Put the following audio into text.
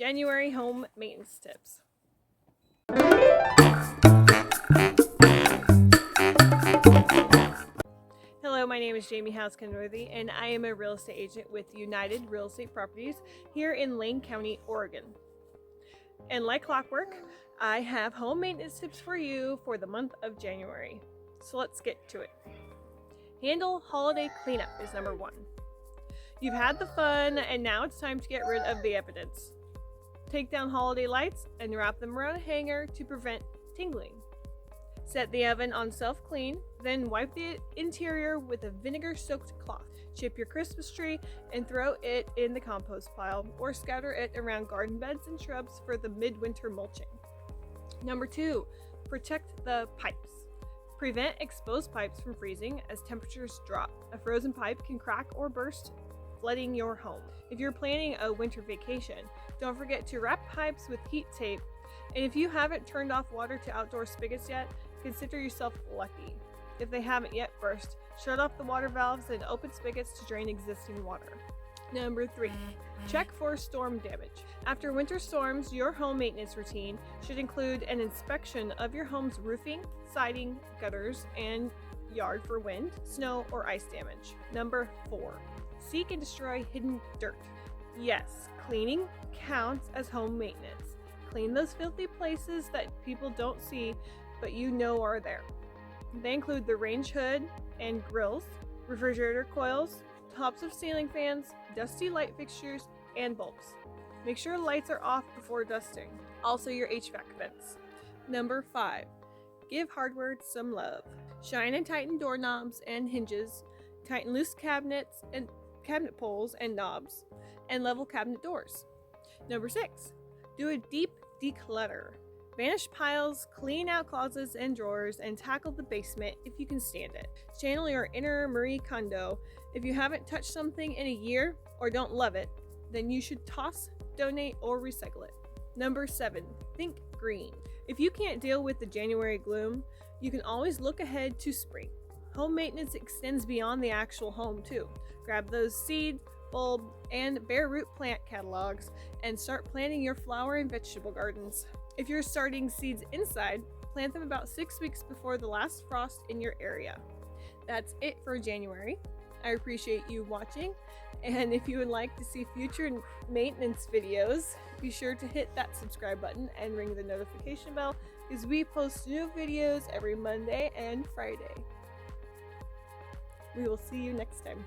January home maintenance tips. Hello, my name is jamiehowesre, and I am a real estate agent with United Real Estate Properties here in Lane County, Oregon. And like clockwork, I have home maintenance tips for you for the month of January. So let's get to it. Handle holiday cleanup is number 1. You've had the fun, and now it's time to get rid of the evidence. Take down holiday lights and wrap them around a hanger to prevent tingling. Set the oven on self-clean, then wipe the interior with a vinegar-soaked cloth. Chip your Christmas tree and throw it in the compost pile, or scatter it around garden beds and shrubs for the midwinter mulching. Number 2, protect the pipes. Prevent exposed pipes from freezing as temperatures drop. A frozen pipe can crack or burst, flooding your home. If you're planning a winter vacation, don't forget to wrap pipes with heat tape. And if you haven't turned off water to outdoor spigots yet, consider yourself lucky. If they haven't yet burst, shut off the water valves and open spigots to drain existing water. Number 3, check for storm damage. After winter storms, your home maintenance routine should include an inspection of your home's roofing, siding, gutters, and yard for wind, snow, or ice damage. Number 4, seek and destroy hidden dirt. Yes, cleaning counts as home maintenance. Clean those filthy places that people don't see, but you know are there. They include the range hood and grills, refrigerator coils, tops of ceiling fans, dusty light fixtures, and bulbs. Make sure lights are off before dusting. Also your HVAC vents. Number 5, give hardware some love. Shine and tighten doorknobs and hinges, tighten loose cabinets and cabinet pulls and knobs, and level cabinet doors. Number 6, do a deep declutter. Vanish piles, clean out closets and drawers, and tackle the basement if you can stand it. Channel your inner Marie Kondo. If you haven't touched something in a year or don't love it, then you should toss, donate, or recycle it. Number 7, think green. If you can't deal with the January gloom, you can always look ahead to spring. Home maintenance extends beyond the actual home too. Grab those seed, bulb, and bare root plant catalogs and start planting your flower and vegetable gardens. If you're starting seeds inside, plant them about 6 weeks before the last frost in your area. That's it for January. I appreciate you watching, and if you would like to see future maintenance videos, be sure to hit that subscribe button and ring the notification bell, because we post new videos every Monday and Friday. We will see you next time.